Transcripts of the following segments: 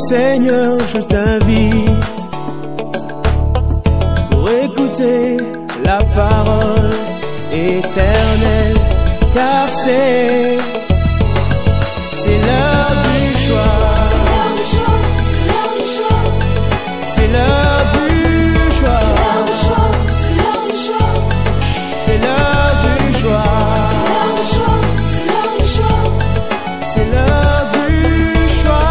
Seigneur, je t'invite pour écouter la parole éternelle, car c'est l'heure du choix. C'est l'heure du choix. C'est l'heure du choix. C'est l'heure du choix.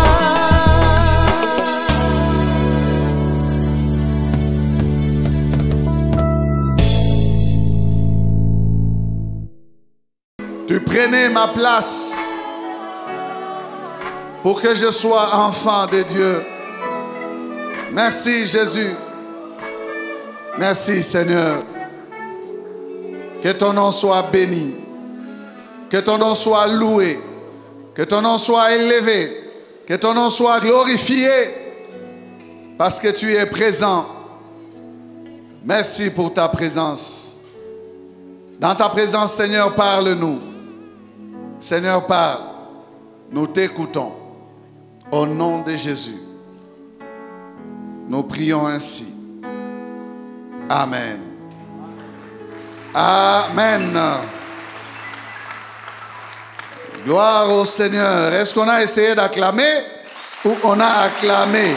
Tu prenais ma place pour que je sois enfant de Dieu. Merci Jésus. Merci Seigneur. Que ton nom soit béni. Que ton nom soit loué. Que ton nom soit élevé. Que ton nom soit glorifié. Parce que tu es présent. Merci pour ta présence. Dans ta présence, Seigneur, parle-nous. Seigneur, parle. Nous t'écoutons. Au nom de Jésus. Nous prions ainsi. Amen. Amen. Gloire au Seigneur. Est-ce qu'on a essayé d'acclamer ou on a acclamé?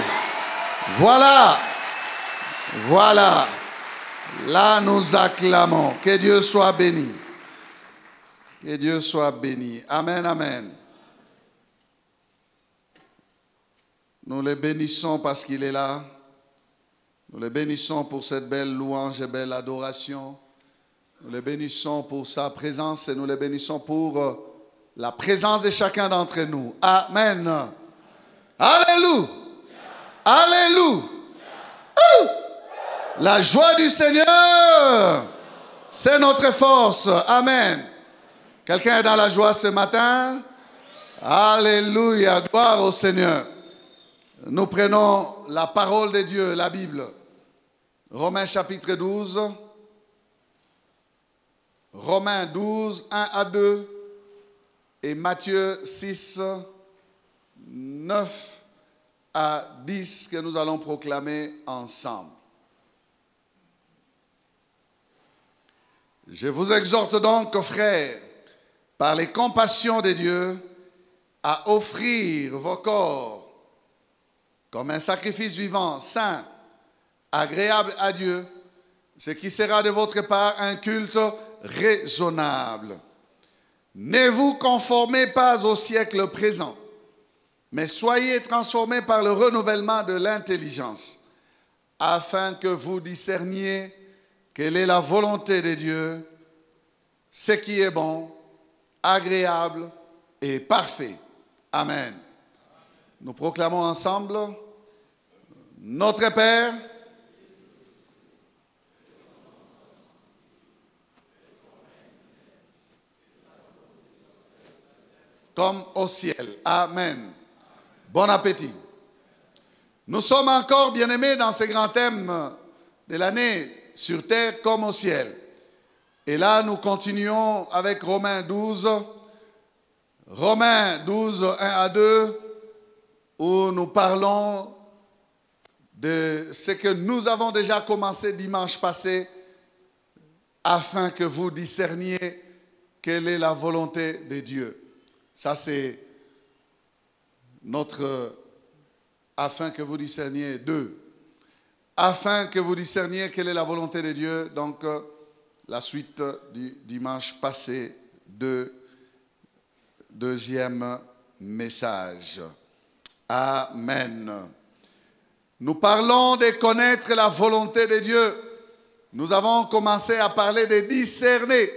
Voilà. Voilà. Là, nous acclamons. Que Dieu soit béni. Que Dieu soit béni. Amen, amen. Nous le bénissons parce qu'il est là. Nous le bénissons pour cette belle louange et belle adoration. Nous le bénissons pour sa présence et nous le bénissons pour la présence de chacun d'entre nous. Amen. Alléluia. Alléluia. La joie du Seigneur, c'est notre force. Amen. Quelqu'un est dans la joie ce matin? Alléluia. Gloire au Seigneur. Nous prenons la parole de Dieu, la Bible. Romains chapitre 12. Romains 12, 1 à 2. Et Matthieu 6, 9 à 10 que nous allons proclamer ensemble. Je vous exhorte donc, frères, par les compassions de Dieu, à offrir vos corps comme un sacrifice vivant, saint, agréable à Dieu, ce qui sera de votre part un culte raisonnable. Ne vous conformez pas au siècle présent, mais soyez transformés par le renouvellement de l'intelligence, afin que vous discerniez quelle est la volonté de Dieu, ce qui est bon, agréable et parfait. Amen. Nous proclamons ensemble: Notre Père, comme au ciel. Amen. Bon appétit. Nous sommes encore, bien-aimés, dans ce grand thème de l'année, sur terre comme au ciel. Et là, nous continuons avec Romains 12. Romains 12, 1 à 2, où nous parlons de ce que nous avons déjà commencé dimanche passé, afin que vous discerniez quelle est la volonté de Dieu. Ça, c'est notre afin que vous discerniez 2. Afin que vous discerniez quelle est la volonté de Dieu. Donc, la suite du dimanche passé, deuxième message. Amen. Nous parlons de connaître la volonté de Dieu. Nous avons commencé à parler de discerner.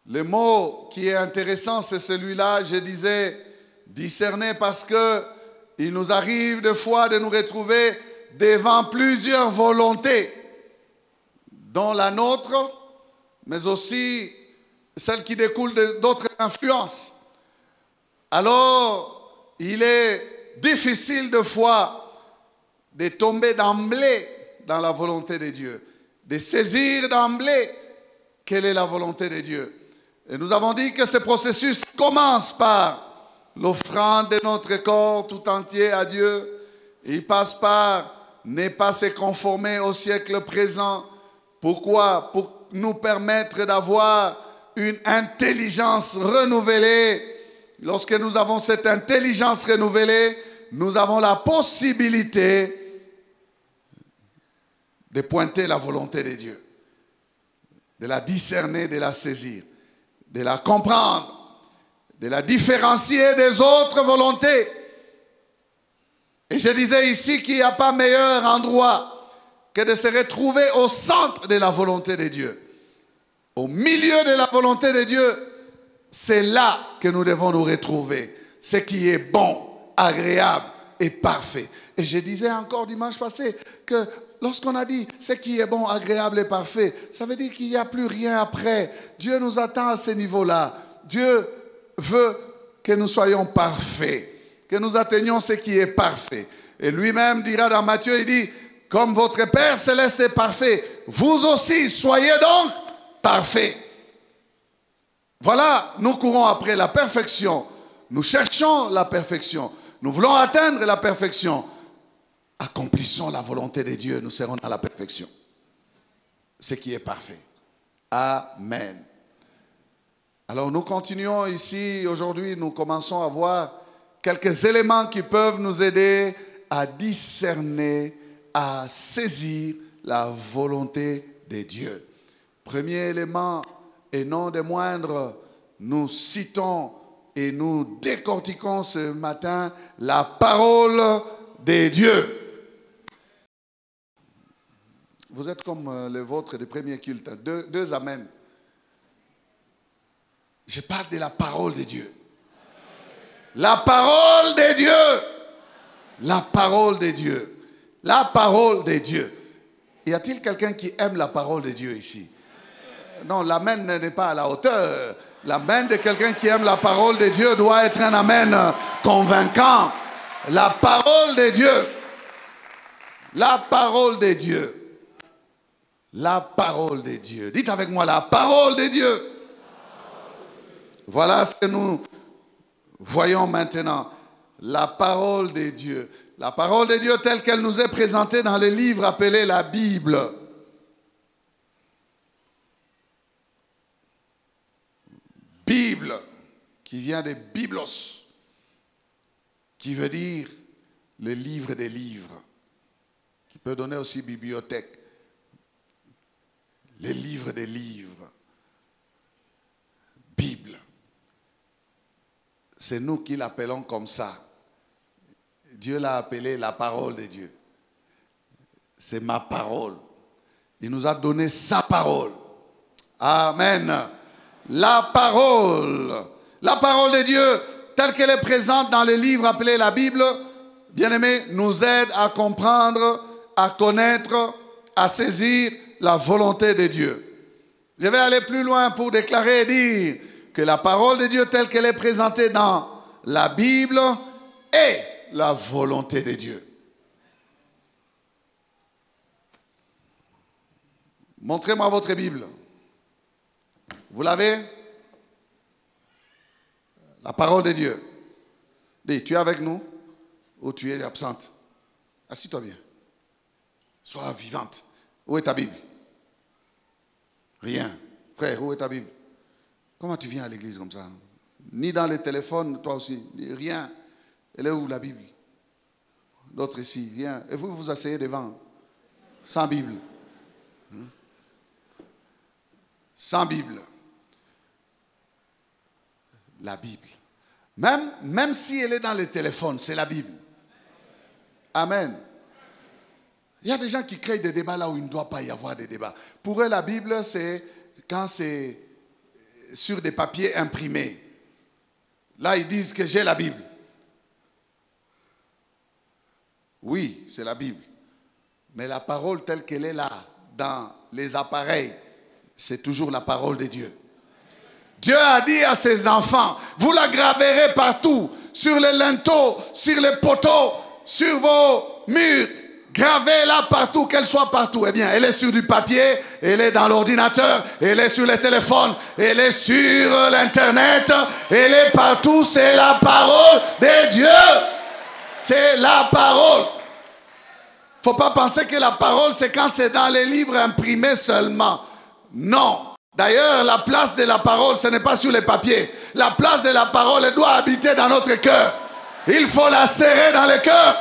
Le mot qui est intéressant, c'est celui-là, je disais discerner, parce que il nous arrive des fois de nous retrouver devant plusieurs volontés, dont la nôtre, mais aussi celles qui découlent d'autres influences. Alors, il est difficile de fois de tomber d'emblée dans la volonté de Dieu, de saisir d'emblée quelle est la volonté de Dieu. Et nous avons dit que ce processus commence par l'offrande de notre corps tout entier à Dieu. Il passe par ne pas se conformer au siècle présent. Pourquoi? Pour nous permettre d'avoir une intelligence renouvelée. Lorsque nous avons cette intelligence renouvelée, nous avons la possibilité de pointer la volonté de Dieu, de la discerner, de la saisir, de la comprendre, de la différencier des autres volontés. Et je disais ici qu'il n'y a pas meilleur endroit que de se retrouver au centre de la volonté de Dieu. Au milieu de la volonté de Dieu, c'est là que nous devons nous retrouver. Ce qui est bon, agréable et parfait. Et je disais encore dimanche passé que lorsqu'on a dit ce qui est bon, agréable et parfait, ça veut dire qu'il n'y a plus rien après. Dieu nous attend à ce niveau-là. Dieu veut que nous soyons parfaits, que nous atteignions ce qui est parfait. Et lui-même dira dans Matthieu, il dit, comme votre Père céleste est parfait, vous aussi soyez donc parfaits. Voilà, nous courons après la perfection. Nous cherchons la perfection. Nous voulons atteindre la perfection. Accomplissons la volonté de Dieu, nous serons dans la perfection. Ce qui est parfait. Amen. Alors nous continuons ici. Aujourd'hui, nous commençons à voir quelques éléments qui peuvent nous aider à discerner, à saisir la volonté de Dieu. Premier élément, et non des moindres, nous citons et nous décortiquons ce matin la parole de Dieu. Vous êtes comme le vôtre des premiers cultes, deux amen. Je parle de la parole de Dieu. La parole de Dieu. La parole de Dieu. La parole de Dieu. Y a-t-il quelqu'un qui aime la parole de Dieu ici? Non, l'amen n'est pas à la hauteur. L'amen de quelqu'un qui aime la parole de Dieu doit être un amen convaincant. La parole de Dieu. La parole de Dieu. La parole de Dieu. Dites avec moi, la parole de Dieu. Voilà ce que nous voyons maintenant. La parole de Dieu. La parole de Dieu telle qu'elle nous est présentée dans le livre appelé la Bible. Bible, qui vient de Biblos, qui veut dire le livre des livres, qui peut donner aussi bibliothèque, les livres des livres. Bible. C'est nous qui l'appelons comme ça. Dieu l'a appelé la parole de Dieu. C'est ma parole. Il nous a donné sa parole. Amen. La parole de Dieu, telle qu'elle est présente dans les livres appelés la Bible, bien-aimés, nous aide à comprendre, à connaître, à saisir la volonté de Dieu. Je vais aller plus loin pour déclarer et dire que la parole de Dieu telle qu'elle est présentée dans la Bible est la volonté de Dieu. Montrez-moi votre Bible. Vous l'avez? La parole de Dieu. Dis, tu es avec nous ou tu es absente? Assis-toi bien. Sois vivante. Où est ta Bible? Rien. Frère, où est ta Bible? Comment tu viens à l'église comme ça? Ni dans les téléphones, toi aussi. Rien. Elle est où la Bible? D'autres ici, rien. Et vous vous asseyez devant. Sans Bible. Sans Bible. La Bible. Même si elle est dans les téléphones, c'est la Bible. Amen. Il y a des gens qui créent des débats là où il ne doit pas y avoir de débats. Pour eux, la Bible, c'est quand c'est sur des papiers imprimés. Là, ils disent que j'ai la Bible. Oui, c'est la Bible. Mais la parole telle qu'elle est là, dans les appareils, c'est toujours la parole de Dieu. Dieu a dit à ses enfants, vous la graverez partout, sur les linteaux, sur les poteaux, sur vos murs. Gravez-la partout, qu'elle soit partout. Eh bien, elle est sur du papier, elle est dans l'ordinateur, elle est sur les téléphones, elle est sur l'Internet, elle est partout. C'est la parole de Dieu. C'est la parole. Il ne faut pas penser que la parole, c'est quand c'est dans les livres imprimés seulement. Non. D'ailleurs, la place de la parole, ce n'est pas sur les papiers. La place de la parole, elle doit habiter dans notre cœur. Il faut la serrer dans le cœur.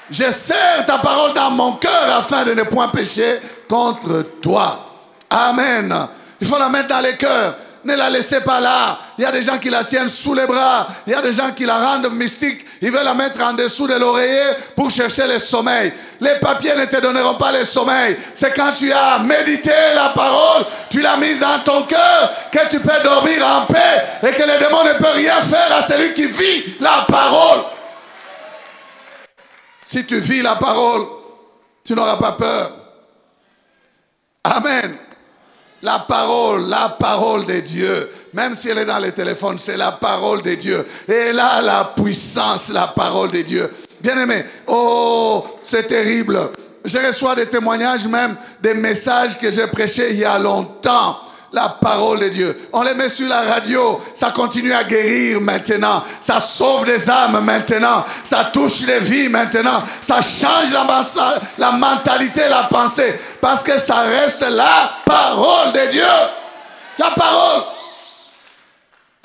Je serre ta parole dans mon cœur afin de ne point pécher contre toi. Amen. Il faut la mettre dans le cœur. Ne la laissez pas là. Il y a des gens qui la tiennent sous les bras. Il y a des gens qui la rendent mystique. Ils veulent la mettre en dessous de l'oreiller pour chercher le sommeil. Les papiers ne te donneront pas le sommeil. C'est quand tu as médité la parole, tu l'as mise dans ton cœur, que tu peux dormir en paix et que le démon ne peut rien faire à celui qui vit la parole. Si tu vis la parole, tu n'auras pas peur. Amen. La parole de Dieu, même si elle est dans les téléphones, c'est la parole de Dieu. Et elle a la puissance, la parole de Dieu. Bien-aimé, oh, c'est terrible. Je reçois des témoignages, même des messages que j'ai prêchés il y a longtemps. La parole de Dieu. On les met sur la radio. Ça continue à guérir maintenant. Ça sauve des âmes maintenant. Ça touche les vies maintenant. Ça change la mentalité, la pensée. Parce que ça reste la parole de Dieu. La parole.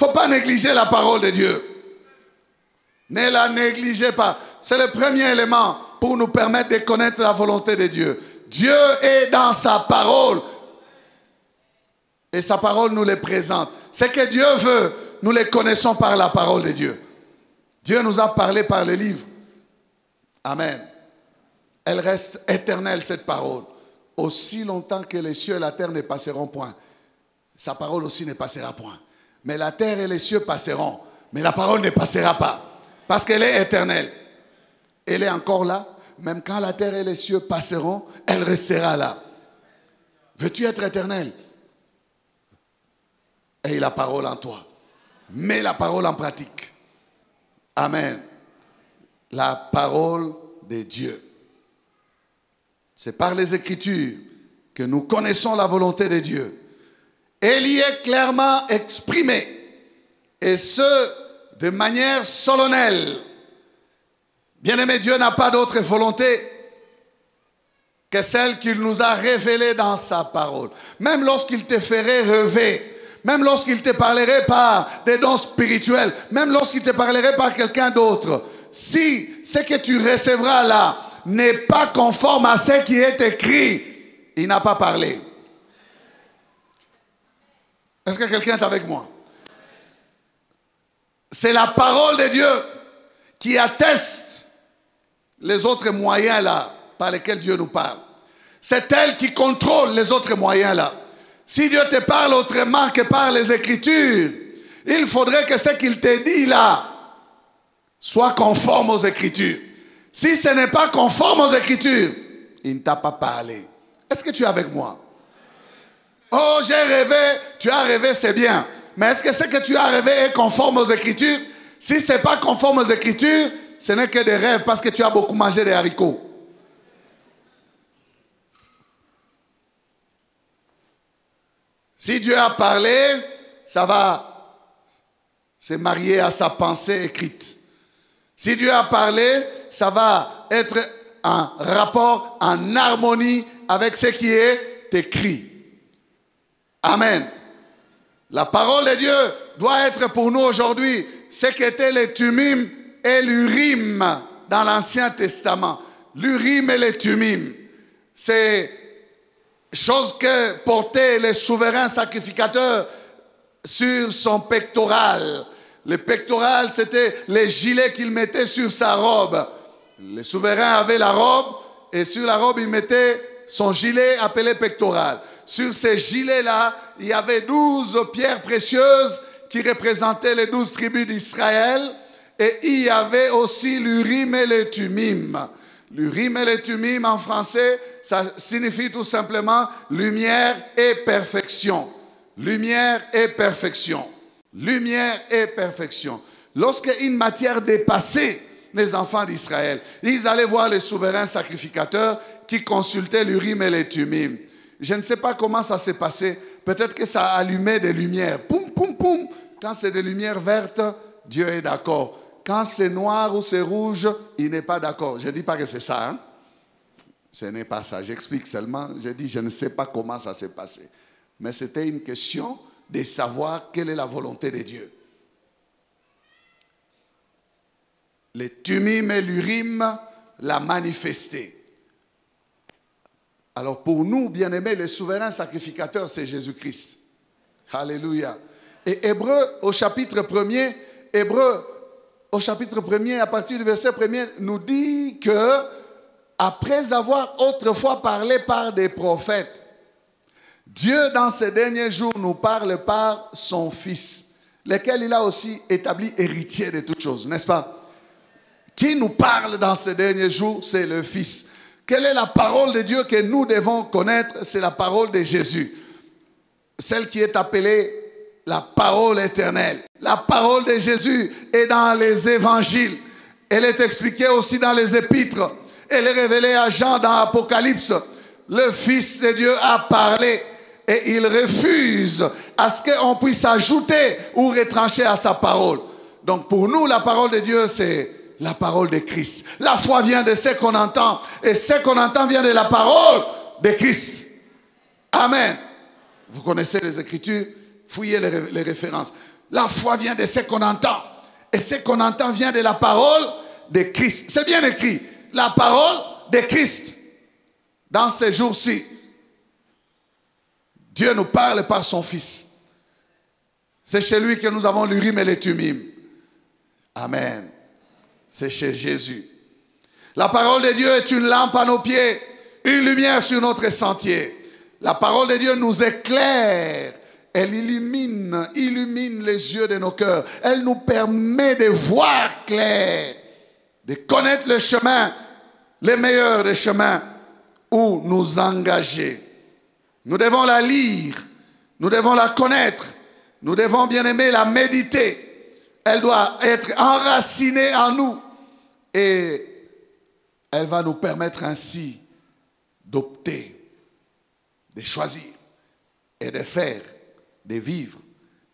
Il ne faut pas négliger la parole de Dieu. Ne la négligez pas. C'est le premier élément pour nous permettre de connaître la volonté de Dieu. Dieu est dans sa parole. Et sa parole nous les présente. Ce que Dieu veut, nous les connaissons par la parole de Dieu. Dieu nous a parlé par les livres. Amen. Elle reste éternelle, cette parole. Aussi longtemps que les cieux et la terre ne passeront point. Sa parole aussi ne passera point. Mais la terre et les cieux passeront. Mais la parole ne passera pas. Parce qu'elle est éternelle. Elle est encore là. Même quand la terre et les cieux passeront, elle restera là. Veux-tu être éternel? Aie la parole en toi. Mets la parole en pratique. Amen. La parole de Dieu. C'est par les Écritures que nous connaissons la volonté de Dieu. Elle y est clairement exprimée. Et ce, de manière solennelle. Bien-aimé, Dieu n'a pas d'autre volonté que celle qu'il nous a révélée dans sa parole. Même lorsqu'il te ferait rêver, même lorsqu'il te parlerait par des dons spirituels, même lorsqu'il te parlerait par quelqu'un d'autre, si ce que tu recevras là n'est pas conforme à ce qui est écrit, il n'a pas parlé. Est-ce que quelqu'un est avec moi? C'est la parole de Dieu qui atteste les autres moyens là par lesquels Dieu nous parle. C'est elle qui contrôle les autres moyens là. Si Dieu te parle autrement que par les Écritures, il faudrait que ce qu'il te dit là soit conforme aux Écritures. Si ce n'est pas conforme aux Écritures, il ne t'a pas parlé. Est-ce que tu es avec moi? Oh, j'ai rêvé. Tu as rêvé, c'est bien. Mais est-ce que ce que tu as rêvé est conforme aux Écritures? Si ce n'est pas conforme aux Écritures, ce n'est que des rêves parce que tu as beaucoup mangé des haricots. Si Dieu a parlé, ça va se marier à sa pensée écrite. Si Dieu a parlé, ça va être en rapport, en harmonie avec ce qui est écrit. Amen. La parole de Dieu doit être pour nous aujourd'hui ce qu'étaient les Tumim et l'Urim dans l'Ancien Testament. L'Urim et les Tumim, c'est chose que portaient les souverains sacrificateurs sur son pectoral. Le pectoral, c'était les gilets qu'il mettait sur sa robe. Les souverains avaient la robe et sur la robe, il mettait son gilet appelé pectoral. Sur ces gilets-là, il y avait 12 pierres précieuses qui représentaient les 12 tribus d'Israël. Et il y avait aussi l'Urim et le Tumim. L'Urim et le Tumim en français, ça signifie tout simplement lumière et perfection. Lumière et perfection. Lumière et perfection. Lorsque une matière dépassée les enfants d'Israël. Ils allaient voir les souverains sacrificateurs qui consultaient l'Urim et les Thummim. Je ne sais pas comment ça s'est passé. Peut-être que ça allumait des lumières. Poum, poum, poum. Quand c'est des lumières vertes, Dieu est d'accord. Quand c'est noir ou c'est rouge, il n'est pas d'accord. Je ne dis pas que c'est ça. Hein? Ce n'est pas ça. J'explique seulement. Je dis, je ne sais pas comment ça s'est passé. Mais c'était une question de savoir quelle est la volonté de Dieu. Les Thummim et l'Urim l'a manifesté. Alors pour nous, bien-aimés, le souverain sacrificateur, c'est Jésus-Christ. Alléluia. Et Hébreu, au chapitre 1er, à partir du verset 1er, nous dit que, après avoir autrefois parlé par des prophètes, Dieu, dans ces derniers jours, nous parle par son Fils, lequel il a aussi établi héritier de toutes choses, n'est-ce pas? Qui nous parle dans ces derniers jours, c'est le Fils. Quelle est la parole de Dieu que nous devons connaître? C'est la parole de Jésus. Celle qui est appelée la parole éternelle. La parole de Jésus est dans les évangiles. Elle est expliquée aussi dans les épîtres. Elle est révélée à Jean dans l'Apocalypse. Le Fils de Dieu a parlé et il refuse à ce qu'on puisse ajouter ou retrancher à sa parole. Donc pour nous, la parole de Dieu, c'est la parole de Christ. La foi vient de ce qu'on entend. Et ce qu'on entend vient de la parole de Christ. Amen. Vous connaissez les Écritures, fouillez les références. La foi vient de ce qu'on entend. Et ce qu'on entend vient de la parole de Christ. C'est bien écrit. La parole de Christ. Dans ces jours-ci, Dieu nous parle par son Fils. C'est chez lui que nous avons l'Urim et les Thummim. Amen. C'est chez Jésus. La parole de Dieu est une lampe à nos pieds, une lumière sur notre sentier. La parole de Dieu nous éclaire. Elle illumine les yeux de nos cœurs. Elle nous permet de voir clair, de connaître le chemin, les meilleurs des chemins où nous engager. Nous devons la lire, nous devons la connaître, nous devons, bien aimer, la méditer. Elle doit être enracinée en nous et elle va nous permettre ainsi d'opter, de choisir et de faire, de vivre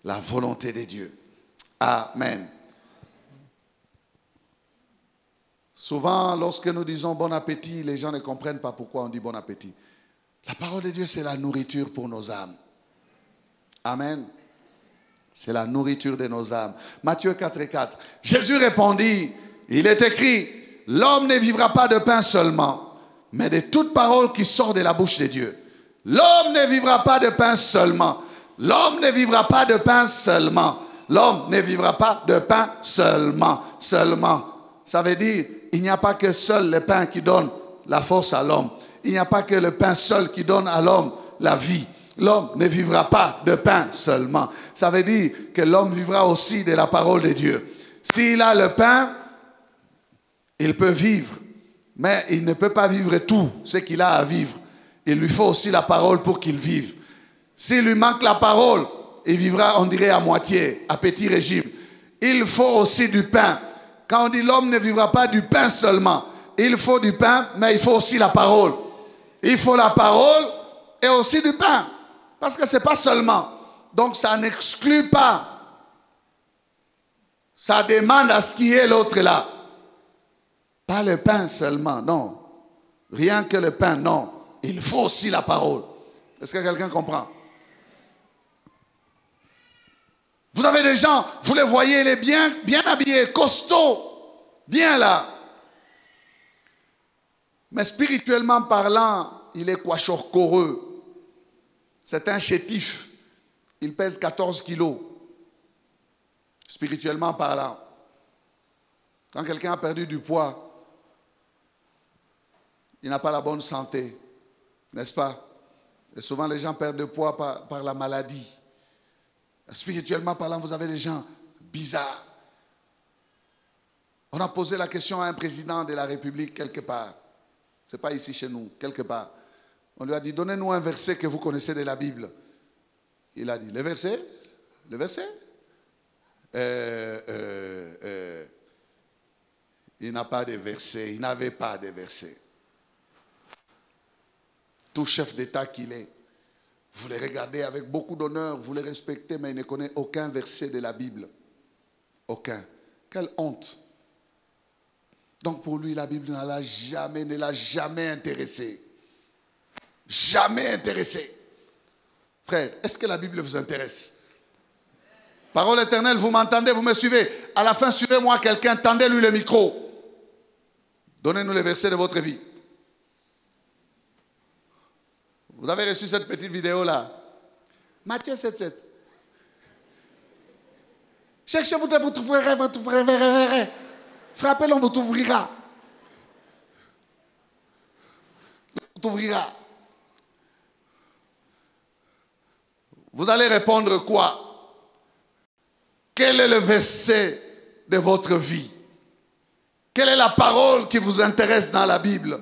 la volonté de Dieu. Amen. Souvent, lorsque nous disons bon appétit, les gens ne comprennent pas pourquoi on dit bon appétit. La parole de Dieu, c'est la nourriture pour nos âmes. Amen. C'est la nourriture de nos âmes. Matthieu 4:4. Jésus répondit, il est écrit, l'homme ne vivra pas de pain seulement, mais de toute parole qui sort de la bouche de Dieu. L'homme ne vivra pas de pain seulement. L'homme ne vivra pas de pain seulement. L'homme ne vivra pas de pain seulement. Seulement. Ça veut dire, il n'y a pas que seul le pain qui donne la force à l'homme. Il n'y a pas que le pain seul qui donne à l'homme la vie. L'homme ne vivra pas de pain seulement. Ça veut dire que l'homme vivra aussi de la parole de Dieu. S'il a le pain, il peut vivre. Mais il ne peut pas vivre tout ce qu'il a à vivre. Il lui faut aussi la parole pour qu'il vive. S'il lui manque la parole, il vivra, on dirait, à moitié, à petit régime. Il faut aussi du pain. Quand on dit l'homme ne vivra pas du pain seulement, il faut du pain, mais il faut aussi la parole. Il faut la parole et aussi du pain. Parce que ce n'est pas seulement. Donc ça n'exclut pas. Ça demande à ce qu'il y ait l'autre là. Pas le pain seulement, non. Rien que le pain, non. Il faut aussi la parole. Est-ce que quelqu'un comprend? Vous avez des gens, vous les voyez, il est bien habillé, costaud, bien là. Mais spirituellement parlant, il est quachorcoreux. C'est un chétif. Il pèse 14 kilos. Spirituellement parlant. Quand quelqu'un a perdu du poids, il n'a pas la bonne santé. N'est-ce pas? Et souvent les gens perdent du poids par la maladie. Spirituellement parlant, vous avez des gens bizarres. On a posé la question à un président de la République quelque part. Ce n'est pas ici chez nous, quelque part. On lui a dit, donnez-nous un verset que vous connaissez de la Bible. Il a dit, le verset? Le verset? Il n'a pas de versets, il n'avait pas de versets. Tout chef d'État qu'il est, vous les regardez avec beaucoup d'honneur, vous les respectez, mais il ne connaît aucun verset de la Bible. Aucun. Quelle honte. Donc pour lui, la Bible ne l'a jamais intéressé. Jamais intéressé. Frère, est-ce que la Bible vous intéresse? Parole éternelle, vous m'entendez, vous me suivez? À la fin, suivez-moi quelqu'un, tendez-lui le micro. Donnez-nous les versets de votre vie. Vous avez reçu cette petite vidéo-là. Matthieu 7,7. Cherchez-vous, vous trouverez. Frappez-le, on vous ouvrira. On t'ouvrira. Vous allez répondre quoi? Quel est le verset de votre vie? Quelle est la parole qui vous intéresse dans la Bible?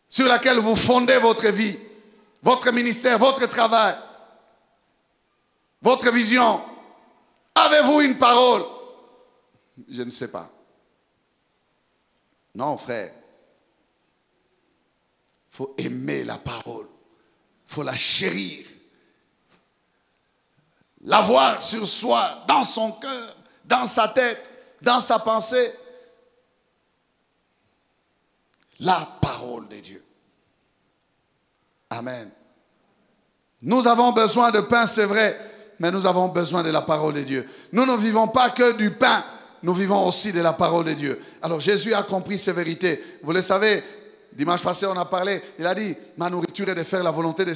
Sur laquelle vous fondez votre vie, votre ministère, votre travail, votre vision. Avez-vous une parole? Je ne sais pas. Non, frère. Il faut aimer la parole. Il faut la chérir. L'avoir sur soi, dans son cœur, dans sa tête, dans sa pensée. La parole de Dieu. Amen. Nous avons besoin de pain, c'est vrai, mais nous avons besoin de la parole de Dieu. Nous ne vivons pas que du pain, nous vivons aussi de la parole de Dieu. Alors Jésus a compris ces vérités. Vous le savez, dimanche passé on a parlé, il a dit, ma nourriture est de faire la volonté de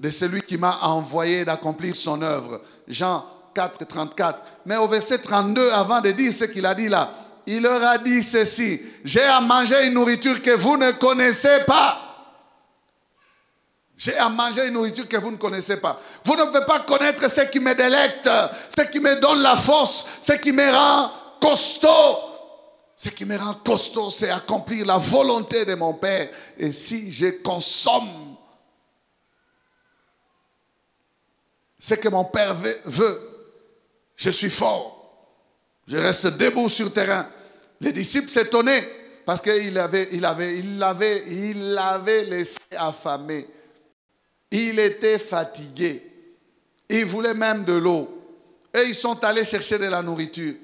celui qui m'a envoyé d'accomplir son œuvre. Jean 4, 34. Mais au verset 32, avant de dire ce qu'il a dit là, il leur a dit ceci, j'ai à manger une nourriture que vous ne connaissez pas. J'ai à manger une nourriture que vous ne connaissez pas. Vous ne pouvez pas connaître ce qui me délecte, ce qui me donne la force, ce qui me rend costaud. Ce qui me rend costaud, c'est accomplir la volonté de mon Père. Et si je consomme ce que mon Père veut, je suis fort. Je reste debout sur le terrain. Les disciples s'étonnaient parce qu'il l'avait laissé affamer. Il était fatigué. Il voulait même de l'eau. Et ils sont allés chercher de la nourriture.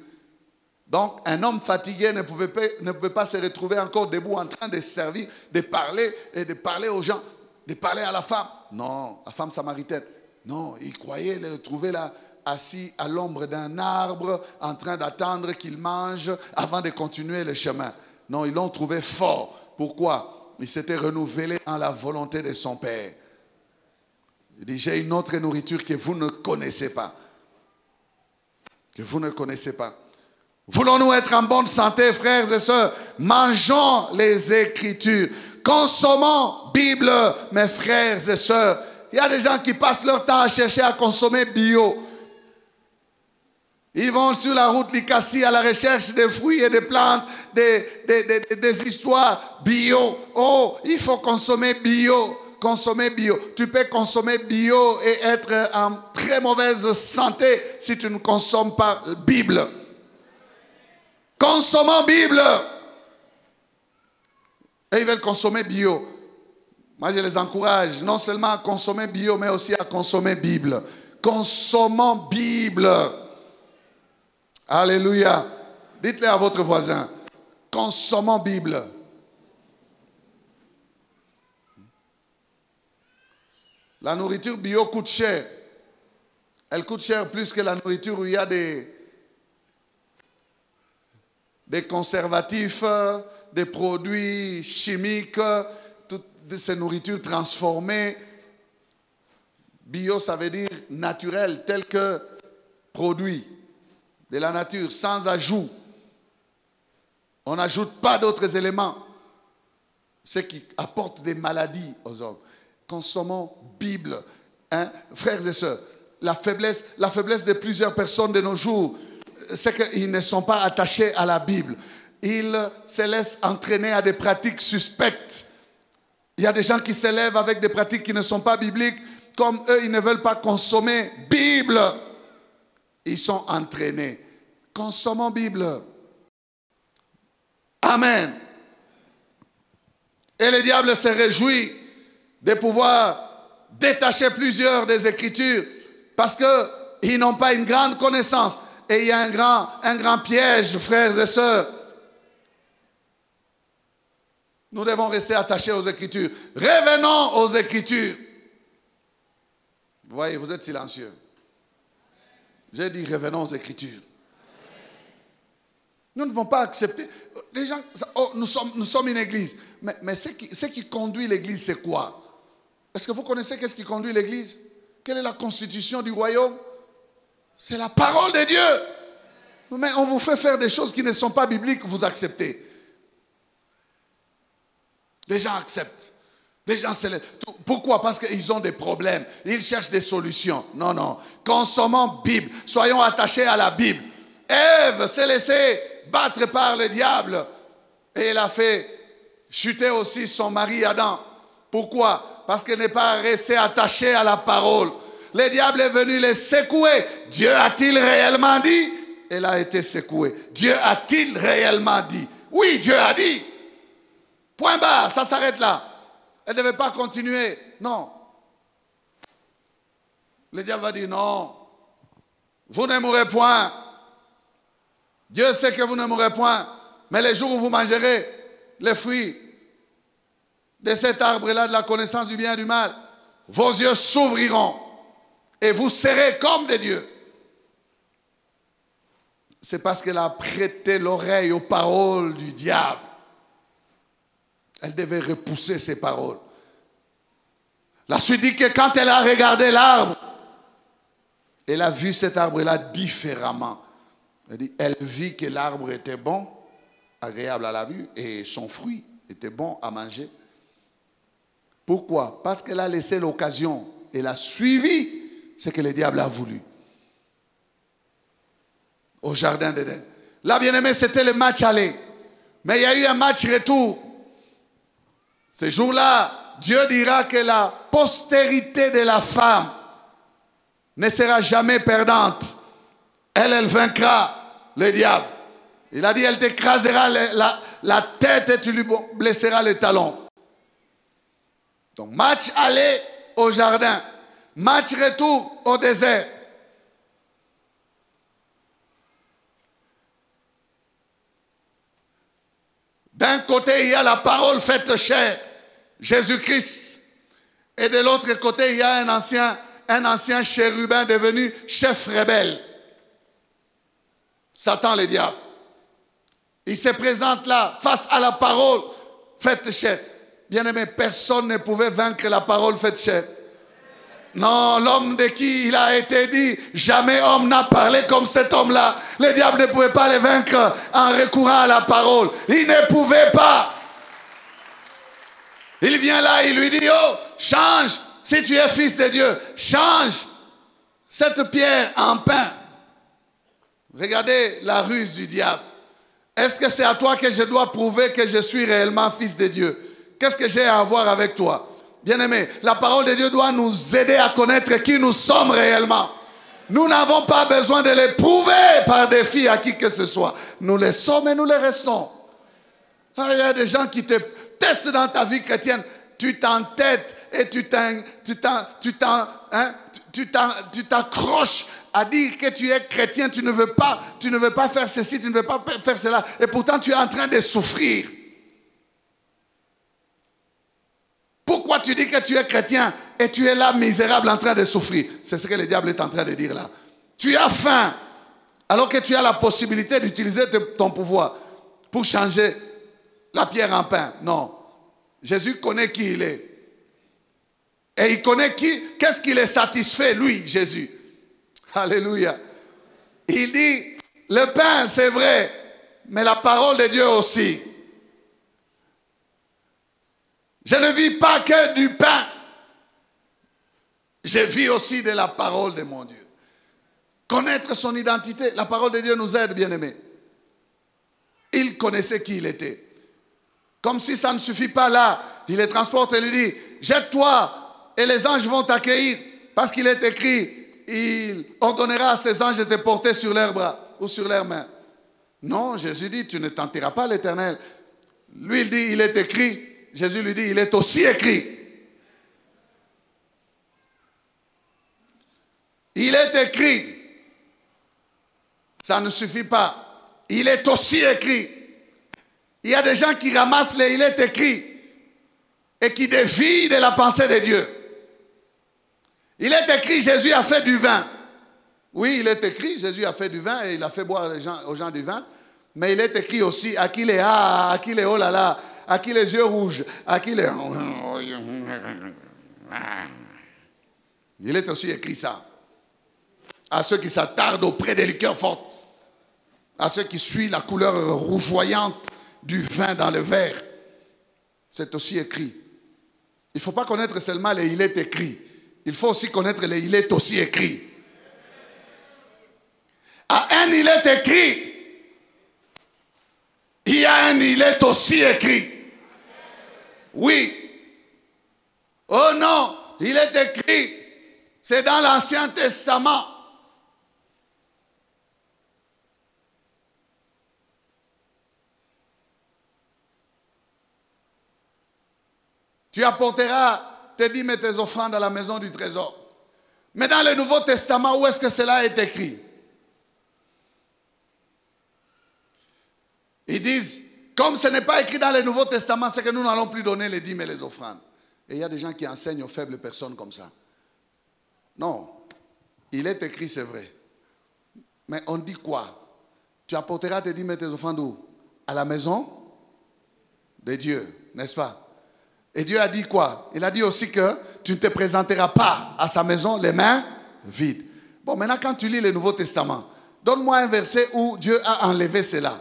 Donc, un homme fatigué ne pouvait pas se retrouver encore debout en train de servir, de parler aux gens, de parler à la femme. Non, la femme samaritaine. Non, il croyait le trouver là, assis à l'ombre d'un arbre, en train d'attendre qu'il mange avant de continuer le chemin. Non, ils l'ont trouvé fort. Pourquoi? Il s'était renouvelé dans la volonté de son Père. Il dit, j'ai une autre nourriture que vous ne connaissez pas. Que vous ne connaissez pas. Voulons-nous être en bonne santé, frères et sœurs? Mangeons les Écritures. Consommons Bible, mes frères et sœurs. Il y a des gens qui passent leur temps à chercher à consommer bio. Ils vont sur la route Likasi à la recherche des fruits et des plantes, des histoires bio. Oh, il faut consommer bio. Consommer bio. Tu peux consommer bio et être en très mauvaise santé si tu ne consommes pas Bible. Consommons Bible. Et ils veulent consommer bio. Moi, je les encourage non seulement à consommer bio, mais aussi à consommer Bible. Consommons Bible. Alléluia. Dites-le à votre voisin. Consommons Bible. La nourriture bio coûte cher. Elle coûte cher plus que la nourriture où il y a des conservatifs, des produits chimiques, toutes ces nourritures transformées. Bio, ça veut dire naturel, tel que produit de la nature, sans ajout. On n'ajoute pas d'autres éléments. Ce qui apporte des maladies aux hommes. Consommons Bible. Hein? Frères et sœurs, la faiblesse de plusieurs personnes de nos jours, c'est qu'ils ne sont pas attachés à la Bible. Ils se laissent entraîner à des pratiques suspectes. Il y a des gens qui s'élèvent avec des pratiques qui ne sont pas bibliques. Comme eux, ils ne veulent pas consommer Bible. Ils sont entraînés. Consommons Bible. Amen. Et le diable se réjouit de pouvoir détacher plusieurs des Écritures parce qu'ils n'ont pas une grande connaissance. Et il y a un grand piège, frères et sœurs. Nous devons rester attachés aux Écritures. Revenons aux Écritures. Vous voyez, vous êtes silencieux. J'ai dit revenons aux Écritures. Nous ne devons pas accepter. Les gens, oh, nous sommes une église. Mais ce qui conduit l'église, c'est quoi? Est-ce que vous connaissez qu'est-ce qui conduit l'église? Quelle est la constitution du royaume? C'est la parole de Dieu. Mais on vous fait faire des choses qui ne sont pas bibliques, vous acceptez. Les gens acceptent. Les gens pourquoi? Parce qu'ils ont des problèmes. Ils cherchent des solutions. Non, non. Consommons Bible. Soyons attachés à la Bible. Ève s'est laissée battre par le diable. Et elle a fait chuter aussi son mari Adam. Pourquoi? Parce qu'elle n'est pas restée attachée à la parole. Le diable est venu les secouer. Dieu a-t-il réellement dit? Elle a été secouée. Dieu a-t-il réellement dit? Oui, Dieu a dit. Point barre, ça s'arrête là. Elle ne devait pas continuer. Non. Le diable va dire non. Vous ne mourrez point. Dieu sait que vous ne mourrez point. Mais les jours où vous mangerez les fruits de cet arbre-là, de la connaissance du bien et du mal, vos yeux s'ouvriront et vous serez comme des dieux. C'est parce qu'elle a prêté l'oreille aux paroles du diable. Elle devait repousser ses paroles. La suite dit que quand elle a regardé l'arbre, elle a vu cet arbre-là différemment. Elle vit que l'arbre était bon, agréable à la vue, et son fruit était bon à manger. Pourquoi? Parce qu'elle a laissé l'occasion. Elle a suivi ce que le diable a voulu. Au jardin d'Éden. Là, bien aimé, c'était le match aller. Mais il y a eu un match retour. Ce jour-là, Dieu dira que la postérité de la femme ne sera jamais perdante. Elle vaincra le diable. Il a dit, elle t'écrasera la tête et tu lui blesseras les talons. Donc, match aller au jardin. Match retour au désert. D'un côté, il y a la parole faite chair, Jésus-Christ. Et de l'autre côté, il y a un ancien chérubin devenu chef rebelle. Satan le diable. Il se présente là, face à la parole faite chair. Bien-aimé, personne ne pouvait vaincre la parole faite chair. Non, l'homme de qui il a été dit, jamais homme n'a parlé comme cet homme-là. Le diable ne pouvait pas le vaincre en recourant à la parole. Il ne pouvait pas. Il vient là, il lui dit, oh, change, si tu es fils de Dieu, change cette pierre en pain. Regardez la ruse du diable. Est-ce que c'est à toi que je dois prouver que je suis réellement fils de Dieu? Qu'est-ce que j'ai à voir avec toi? Bien-aimé, la parole de Dieu doit nous aider à connaître qui nous sommes réellement. Nous n'avons pas besoin de les prouver par défi à qui que ce soit. Nous les sommes et nous les restons. Alors, il y a des gens qui te testent dans ta vie chrétienne. Tu t'entêtes et tu t'accroches à dire que tu es chrétien. Tu ne veux pas faire ceci, tu ne veux pas faire cela. Et pourtant, tu es en train de souffrir. Pourquoi tu dis que tu es chrétien et tu es là misérable en train de souffrir? C'est ce que le diable est en train de dire là. Tu as faim alors que tu as la possibilité d'utiliser ton pouvoir pour changer la pierre en pain. Non. Jésus connaît qui il est. Et il connaît qu'est-ce qui le satisfait, lui, Jésus. Alléluia. Il dit, le pain c'est vrai, mais la parole de Dieu aussi. Je ne vis pas que du pain. Je vis aussi de la parole de mon Dieu. Connaître son identité. La parole de Dieu nous aide, bien-aimés. Il connaissait qui il était. Comme si ça ne suffit pas là. Il les transporte et lui dit, jette-toi et les anges vont t'accueillir. Parce qu'il est écrit, il ordonnera à ses anges de te porter sur leurs bras ou sur leurs mains. Non, Jésus dit, tu ne tentiras pas l'Éternel. Lui, il dit, il est écrit. Jésus lui dit, il est aussi écrit. Il est écrit. Ça ne suffit pas. Il est aussi écrit. Il y a des gens qui ramassent les il est écrit et qui dévient de la pensée de Dieu. Il est écrit, Jésus a fait du vin. Oui, il est écrit, Jésus a fait du vin et il a fait boire aux gens du vin. Mais il est écrit aussi, à qui les à qui les oh là là, à qui les yeux rouges, à qui les... Il est aussi écrit ça. À ceux qui s'attardent auprès des liqueurs fortes. À ceux qui suivent la couleur rougeoyante du vin dans le verre. C'est aussi écrit. Il ne faut pas connaître seulement les il est écrit. Il faut aussi connaître les il est aussi écrit. À un il est écrit. Il y a un il est aussi écrit. Oui. Oh non, il est écrit. C'est dans l'Ancien Testament. Tu apporteras tes dîmes et tes offrandes à la maison du trésor. Mais dans le Nouveau Testament, où est-ce que cela est écrit? Ils disent, comme ce n'est pas écrit dans le Nouveau Testament, c'est que nous n'allons plus donner les dîmes et les offrandes. Et il y a des gens qui enseignent aux faibles personnes comme ça. Non, il est écrit, c'est vrai. Mais on dit quoi? Tu apporteras tes dîmes et tes offrandes où? À la maison de Dieu, n'est-ce pas? Et Dieu a dit quoi? Il a dit aussi que tu ne te présenteras pas à sa maison les mains vides. Bon, maintenant quand tu lis le Nouveau Testament, donne-moi un verset où Dieu a enlevé cela.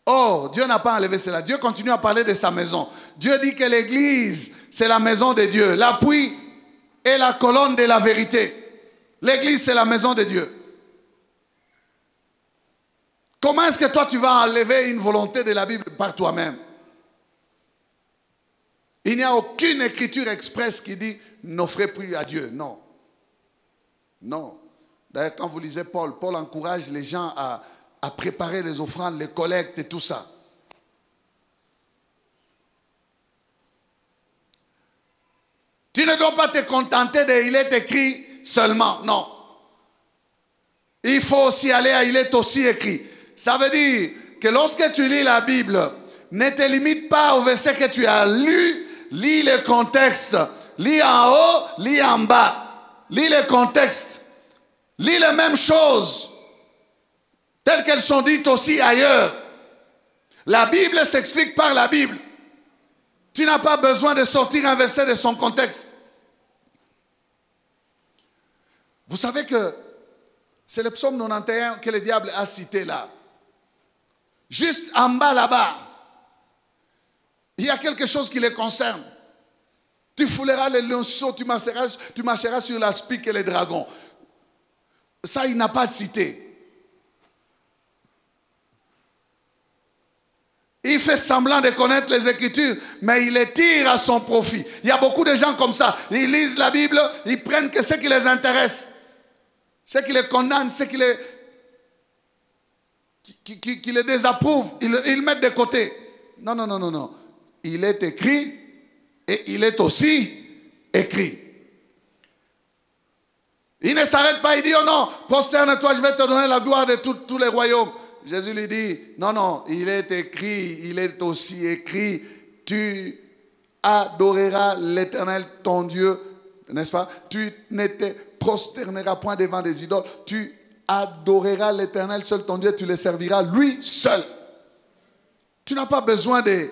Or, Dieu n'a pas enlevé cela. Dieu continue à parler de sa maison. Dieu dit que l'église, c'est la maison de Dieu. L'appui est la colonne de la vérité. L'église, c'est la maison de Dieu. Comment est-ce que toi, tu vas enlever une volonté de la Bible par toi-même? Il n'y a aucune écriture expresse qui dit n'offrez plus à Dieu. Non. Non. D'ailleurs, quand vous lisez Paul, Paul encourage les gens à préparer les offrandes, les collectes et tout ça. Tu ne dois pas te contenter de il est écrit seulement. Non. Il faut aussi aller à il est aussi écrit. Ça veut dire que lorsque tu lis la Bible, ne te limite pas au verset que tu as lu. Lis le contexte. Lis en haut, lis en bas. Lis le contexte. Lis les mêmes choses telles qu'elles sont dites aussi ailleurs. La Bible s'explique par la Bible. Tu n'as pas besoin de sortir un verset de son contexte. Vous savez que c'est le psaume 91 que le diable a cité là. Juste en bas là-bas. Il y a quelque chose qui les concerne. Tu fouleras les lionceaux, tu marcheras sur la spique et les dragons. Ça, il n'a pas cité. Il fait semblant de connaître les Écritures, mais il les tire à son profit. Il y a beaucoup de gens comme ça. Ils lisent la Bible, ils prennent que ce qui les intéresse. Ce qui les condamne, ce qui les désapprouve, ils mettent de côté. Non, non, non, non, non. Il est écrit et il est aussi écrit. Il ne s'arrête pas, il dit, oh non, prosterne-toi, je vais te donner la gloire de tous les royaumes. Jésus lui dit, non, non, il est écrit, il est aussi écrit, tu adoreras l'Éternel ton Dieu, n'est-ce pas? Tu ne te prosterneras point devant des idoles, tu adoreras l'Éternel seul ton Dieu, tu le serviras lui seul. Tu n'as pas besoin de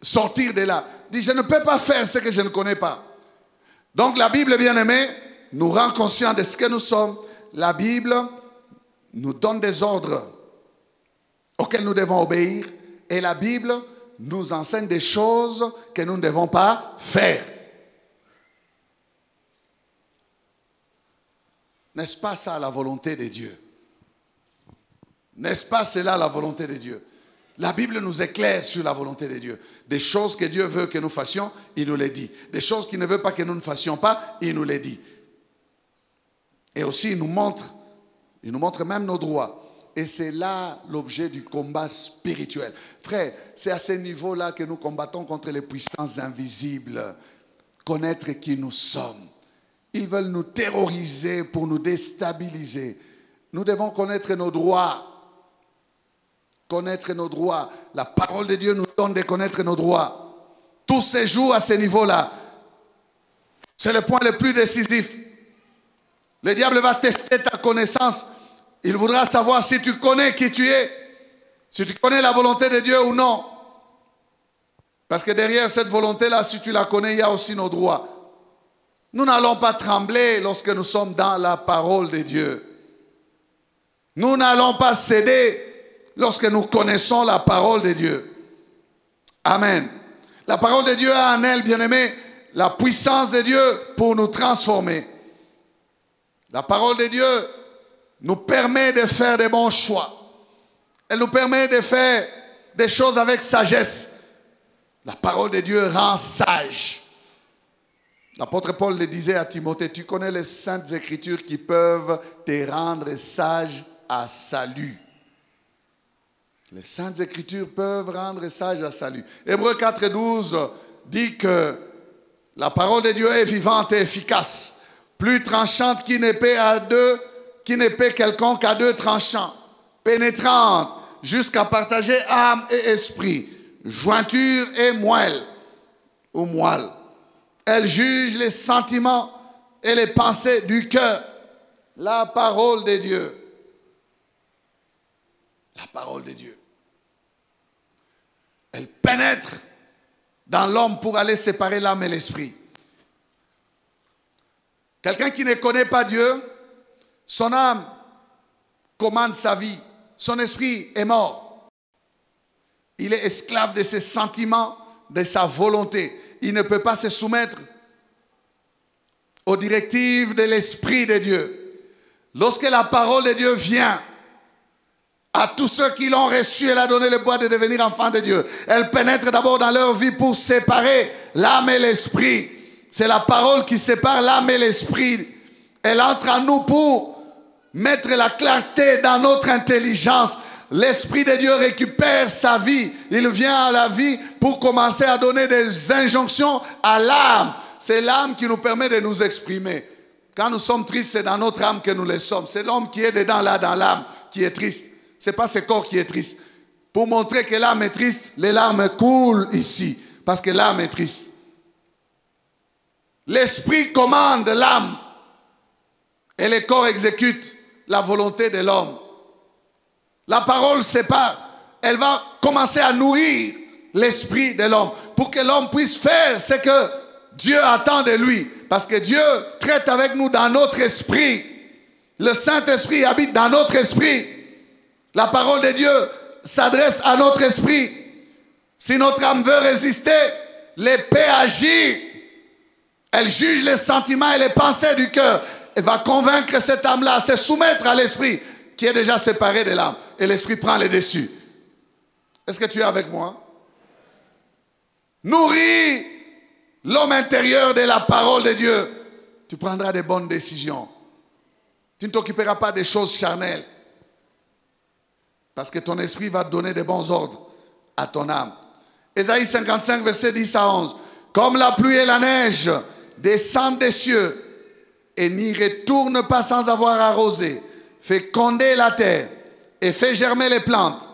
sortir de là. Dis, je ne peux pas faire ce que je ne connais pas. Donc la Bible, bien-aimée, nous rend conscients de ce que nous sommes. La Bible nous donne des ordres auxquels nous devons obéir. Et la Bible nous enseigne des choses que nous ne devons pas faire. N'est-ce pas ça la volonté de Dieu? N'est-ce pas cela la volonté de Dieu? La Bible nous éclaire sur la volonté de Dieu. Des choses que Dieu veut que nous fassions, il nous les dit. Des choses qu'il ne veut pas que nous ne fassions pas, il nous les dit. Et aussi, il nous montre même nos droits. Et c'est là l'objet du combat spirituel. Frère, c'est à ce niveau-là que nous combattons contre les puissances invisibles. Connaître qui nous sommes. Ils veulent nous terroriser pour nous déstabiliser. Nous devons connaître nos droits. Connaître nos droits. La parole de Dieu nous donne de connaître nos droits. Tous ces jours à ce niveau-là, c'est le point le plus décisif. Le diable va tester ta connaissance. Il voudra savoir si tu connais qui tu es, si tu connais la volonté de Dieu ou non. Parce que derrière cette volonté-là, si tu la connais, il y a aussi nos droits. Nous n'allons pas trembler lorsque nous sommes dans la parole de Dieu. Nous n'allons pas céder lorsque nous connaissons la parole de Dieu. Amen. La parole de Dieu a en elle, bien-aimé, la puissance de Dieu pour nous transformer. La parole de Dieu nous permet de faire des bons choix. Elle nous permet de faire des choses avec sagesse. La parole de Dieu rend sage. L'apôtre Paul le disait à Timothée, tu connais les saintes écritures qui peuvent te rendre sage à salut. Les saintes écritures peuvent rendre sage à salut. Hébreux 4:12 dit que la parole de Dieu est vivante et efficace, plus tranchante qu'une épée quelconque à deux tranchants, pénétrante jusqu'à partager âme et esprit, jointure et moelle ou moelle. Elle juge les sentiments et les pensées du cœur. La parole de Dieu. La parole de Dieu. Elle pénètre dans l'homme pour aller séparer l'âme et l'esprit. Quelqu'un qui ne connaît pas Dieu, son âme commande sa vie. Son esprit est mort. Il est esclave de ses sentiments, de sa volonté. Il ne peut pas se soumettre aux directives de l'Esprit de Dieu. Lorsque la parole de Dieu vient à tous ceux qui l'ont reçu, elle a donné le droit de devenir enfants de Dieu. Elle pénètre d'abord dans leur vie pour séparer l'âme et l'esprit. C'est la parole qui sépare l'âme et l'esprit. Elle entre en nous pour mettre la clarté dans notre intelligence. L'Esprit de Dieu récupère sa vie. Il vient à la vie pour commencer à donner des injonctions à l'âme. C'est l'âme qui nous permet de nous exprimer. Quand nous sommes tristes, c'est dans notre âme que nous le sommes. C'est l'homme qui est dedans, là, dans l'âme, qui est triste. Ce n'est pas ce corps qui est triste. Pour montrer que l'âme est triste, les larmes coulent ici. Parce que l'âme est triste. L'esprit commande l'âme. Et le corps exécute la volonté de l'homme. La parole sépare. Elle va commencer à nourrir l'esprit de l'homme pour que l'homme puisse faire ce que Dieu attend de lui. Parce que Dieu traite avec nous dans notre esprit. Le Saint-Esprit habite dans notre esprit. La parole de Dieu s'adresse à notre esprit. Si notre âme veut résister, l'épée agit. Elle juge les sentiments et les pensées du cœur. Elle va convaincre cette âme-là à se soumettre à l'esprit qui est déjà séparé de l'âme. Et l'esprit prend les dessus. Est-ce que tu es avec moi? Nourris l'homme intérieur de la parole de Dieu. Tu prendras des bonnes décisions. Tu ne t'occuperas pas des choses charnelles. Parce que ton esprit va te donner des bons ordres à ton âme. Ésaïe 55, verset 10 à 11. Comme la pluie et la neige descendent des cieux et n'y retournent pas sans avoir arrosé, fécondé la terre et fait germer les plantes,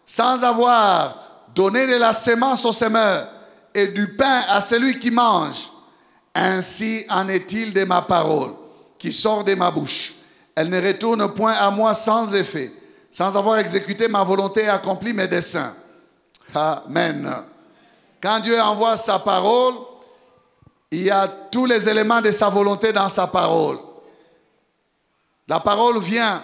sans avoir donné de la sémence au semeur et du pain à celui qui mange. Ainsi en est-il de ma parole qui sort de ma bouche. Elle ne retourne point à moi sans effet, sans avoir exécuté ma volonté et accompli mes desseins. Amen. Quand Dieu envoie sa parole, il y a tous les éléments de sa volonté dans sa parole. La parole vient.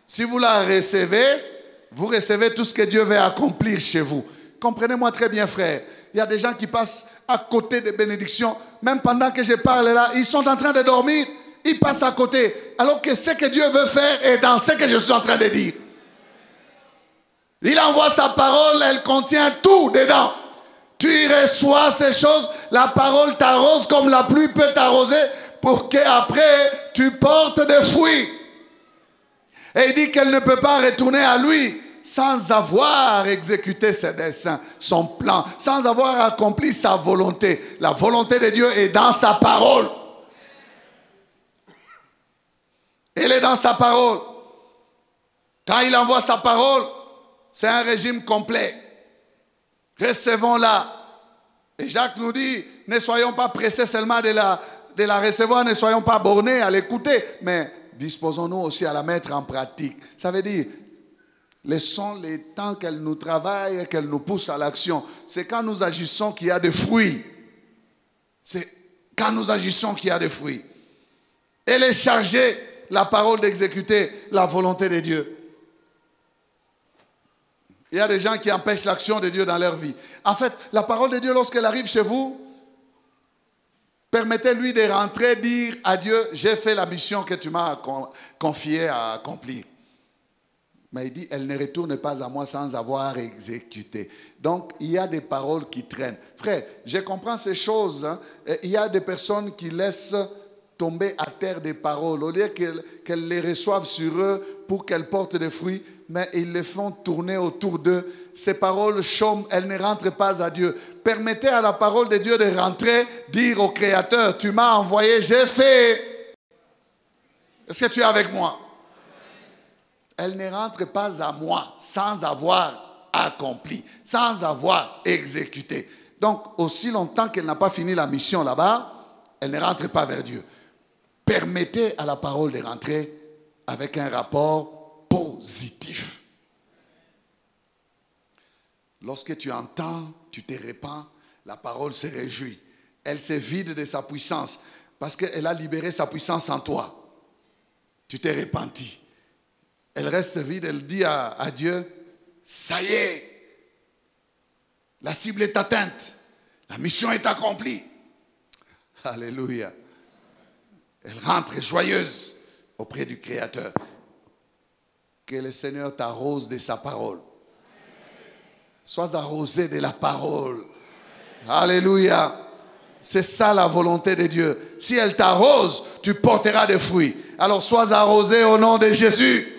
Si vous la recevez, vous recevez tout ce que Dieu veut accomplir chez vous. Comprenez-moi très bien, frère. Il y a des gens qui passent à côté des bénédictions. Même pendant que je parle là, ils sont en train de dormir. Ils passent à côté. Alors que ce que Dieu veut faire est dans ce que je suis en train de dire. Il envoie sa parole, elle contient tout dedans. Tu y reçois ces choses, la parole t'arrose comme la pluie peut t'arroser pour qu'après tu portes des fruits. Et il dit qu'elle ne peut pas retourner à lui sans avoir exécuté ses desseins, son plan, sans avoir accompli sa volonté. La volonté de Dieu est dans sa parole. Elle est dans sa parole. Quand il envoie sa parole, c'est un régime complet. Recevons-la. Et Jacques nous dit, ne soyons pas pressés seulement de la recevoir, ne soyons pas bornés à l'écouter, mais disposons-nous aussi à la mettre en pratique. Ça veut dire, laissons les temps qu'elle nous travaille et qu'elle nous pousse à l'action. C'est quand nous agissons qu'il y a des fruits. C'est quand nous agissons qu'il y a des fruits. Elle est chargée, la parole, d'exécuter la volonté de Dieu. Il y a des gens qui empêchent l'action de Dieu dans leur vie. En fait, la parole de Dieu, lorsqu'elle arrive chez vous, permettez-lui de rentrer, dire à Dieu, j'ai fait la mission que tu m'as confiée à accomplir. Mais il dit, elle ne retourne pas à moi sans avoir exécuté. Donc, il y a des paroles qui traînent. Frère, je comprends ces choses. Hein. Il y a des personnes qui laissent tomber à terre des paroles. Au lieu qu'elles les reçoivent sur eux pour qu'elles portent des fruits, mais ils les font tourner autour d'eux. Ces paroles chôment, elles ne rentrent pas à Dieu. Permettez à la parole de Dieu de rentrer, dire au Créateur, tu m'as envoyé, j'ai fait. Est-ce que tu es avec moi? Elle ne rentre pas à moi sans avoir accompli, sans avoir exécuté. Donc, aussi longtemps qu'elle n'a pas fini la mission là-bas, elle ne rentre pas vers Dieu. Permettez à la parole de rentrer avec un rapport positif. Lorsque tu entends, tu te répands, la parole se réjouit. Elle se vide de sa puissance parce qu'elle a libéré sa puissance en toi. Tu t'es repenti. Elle reste vide, elle dit à Dieu, ça y est, la cible est atteinte, la mission est accomplie. Alléluia. Elle rentre joyeuse auprès du Créateur. Que le Seigneur t'arrose de sa parole. Sois arrosé de la parole. Alléluia. C'est ça la volonté de Dieu. Si elle t'arrose, tu porteras des fruits. Alors sois arrosé au nom de Jésus.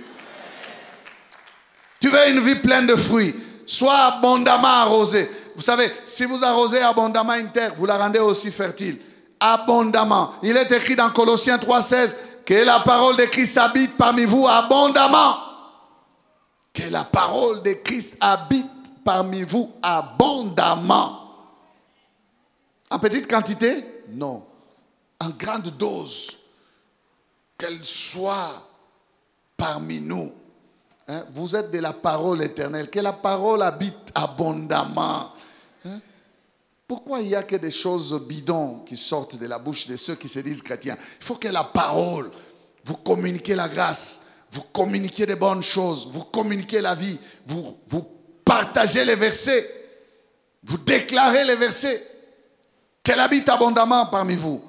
Tu veux une vie pleine de fruits. Sois abondamment arrosé. Vous savez, si vous arrosez abondamment une terre, vous la rendez aussi fertile. Abondamment. Il est écrit dans Colossiens 3,16 que la parole de Christ habite parmi vous abondamment. Que la parole de Christ habite parmi vous abondamment. En petite quantité? Non. En grande dose. Qu'elle soit parmi nous. Hein? Vous êtes de la parole éternelle. Que la parole habite abondamment. Hein? Pourquoi il n'y a que des choses bidons qui sortent de la bouche de ceux qui se disent chrétiens? Il faut que la parole, vous communiquiez la grâce, vous communiquiez des bonnes choses, vous communiquiez la vie, vous partagez les versets, vous déclarez les versets. Qu'elle habite abondamment parmi vous.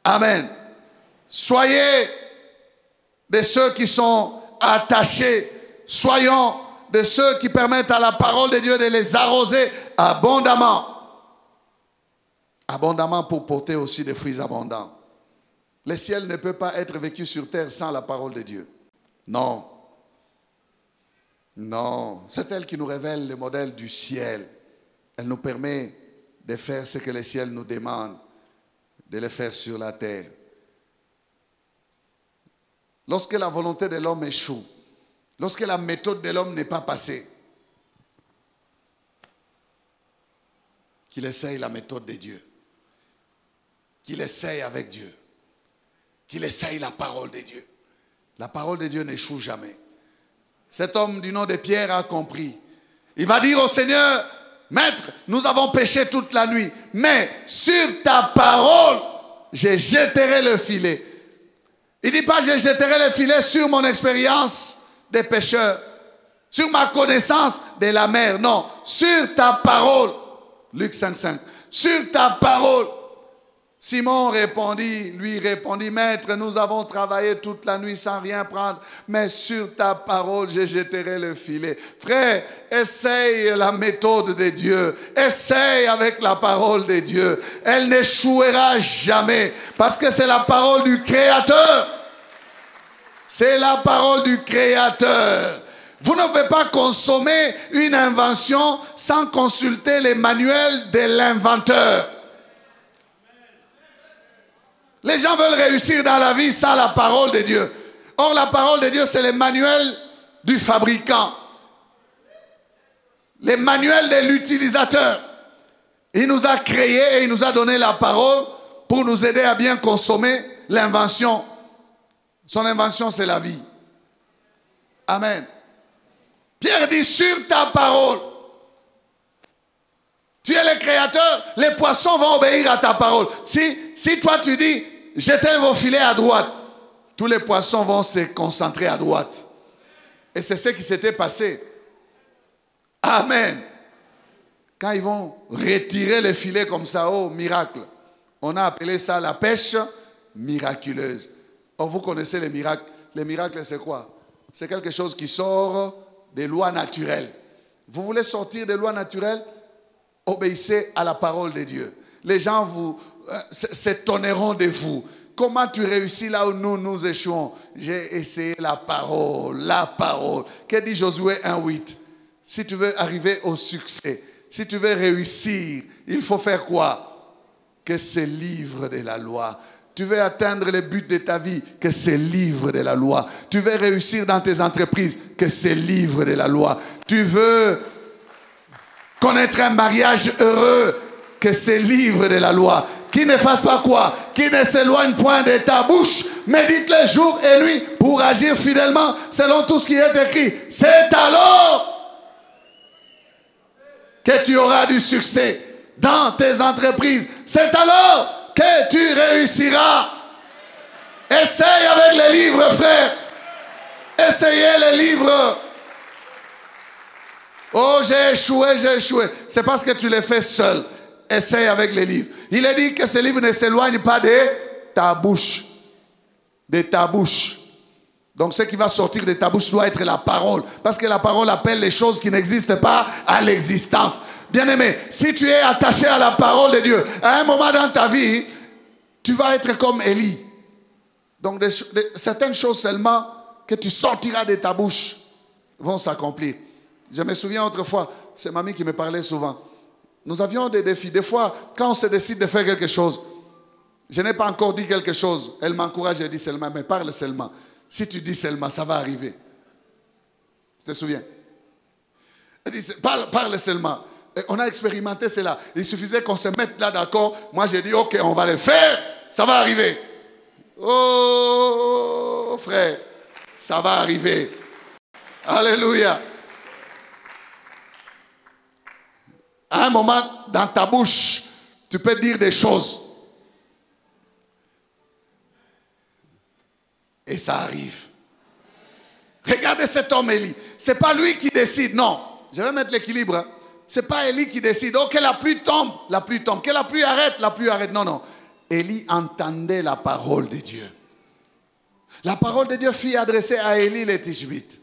Amen. Soyez de ceux qui sont attachés. Soyons de ceux qui permettent à la parole de Dieu de les arroser abondamment. Abondamment pour porter aussi des fruits abondants. Le ciel ne peut pas être vécu sur terre sans la parole de Dieu. Non. Non. C'est elle qui nous révèle le modèle du ciel. Elle nous permet de faire ce que le ciel nous demande, de le faire sur la terre. Lorsque la volonté de l'homme échoue, lorsque la méthode de l'homme n'est pas passée, qu'il essaye la méthode de Dieu, qu'il essaye avec Dieu, qu'il essaye la parole de Dieu. La parole de Dieu n'échoue jamais. Cet homme du nom de Pierre a compris. Il va dire au Seigneur, Maître, nous avons péché toute la nuit, mais sur ta parole, je jetterai le filet. Il ne dit pas, je jetterai le filet sur mon expérience des pécheurs, sur ma connaissance de la mer. Non, sur ta parole. Luc 5,5. Sur ta parole. Simon lui répondit, Maître, nous avons travaillé toute la nuit sans rien prendre, mais sur ta parole, je jetterai le filet. Frère, essaye la méthode de Dieu. Essaye avec la parole de Dieu. Elle n'échouera jamais, parce que c'est la parole du Créateur. C'est la parole du Créateur. Vous ne pouvez pas consommer une invention sans consulter les manuels de l'inventeur. Les gens veulent réussir dans la vie sans la parole de Dieu. Or, la parole de Dieu, c'est les manuels du fabricant. Les manuels de l'utilisateur. Il nous a créés et il nous a donné la parole pour nous aider à bien consommer l'invention. Son invention, c'est la vie. Amen. Pierre dit, sur ta parole. Tu es le créateur, les poissons vont obéir à ta parole. Si toi tu dis, jetez vos filets à droite, tous les poissons vont se concentrer à droite. Et c'est ce qui s'était passé. Amen. Quand ils vont retirer les filets comme ça, oh miracle. On a appelé ça la pêche miraculeuse. Or, vous connaissez les miracles. Les miracles, c'est quoi? C'est quelque chose qui sort des lois naturelles. Vous voulez sortir des lois naturelles? Obéissez à la parole de Dieu. Les gens s'étonneront de vous. Comment tu réussis là où nous échouons? J'ai essayé la parole, la parole. Que dit Josué 1:8? Si tu veux arriver au succès, si tu veux réussir, il faut faire quoi? Que ce livre de la loi. Tu veux atteindre les buts de ta vie, que ce livre de la loi. Tu veux réussir dans tes entreprises, que ce livre de la loi. Tu veux connaître un mariage heureux, que ce livre de la loi. Qui ne fasse pas quoi? Qui ne s'éloigne point de ta bouche. Médite-le jour et nuit pour agir fidèlement selon tout ce qui est écrit. C'est alors que tu auras du succès dans tes entreprises. C'est alors que tu réussiras. Essaye avec les livres, frère. Essayez les livres. Oh, j'ai échoué, j'ai échoué. C'est parce que tu les fais seul. Essaye avec les livres. Il est dit que ces livres ne s'éloignent pas de ta bouche. De ta bouche. Donc ce qui va sortir de ta bouche doit être la parole. Parce que la parole appelle les choses qui n'existent pas à l'existence. Bien-aimé, si tu es attaché à la parole de Dieu, à un moment dans ta vie, tu vas être comme Élie. Donc certaines choses seulement que tu sortiras de ta bouche vont s'accomplir. Je me souviens autrefois, c'est mamie qui me parlait souvent. Nous avions des défis. Des fois, quand on se décide de faire quelque chose, je n'ai pas encore dit quelque chose. Elle m'encourage et dit seulement, mais parle seulement. Si tu dis seulement, ça va arriver. Tu te souviens? Elle dit, parle seulement. Et on a expérimenté cela. Il suffisait qu'on se mette là d'accord. Moi, j'ai dit, ok, on va le faire. Ça va arriver. Oh, frère, ça va arriver. Alléluia. À un moment, dans ta bouche, tu peux dire des choses. Et ça arrive. Regardez cet homme Élie. Ce n'est pas lui qui décide, non. Je vais mettre l'équilibre. Hein. Ce n'est pas Élie qui décide. Oh, que la pluie tombe, la pluie tombe. Que la pluie arrête, la pluie arrête. Non, non. Élie entendait la parole de Dieu. La parole de Dieu fut adressée à Élie le Tishbite.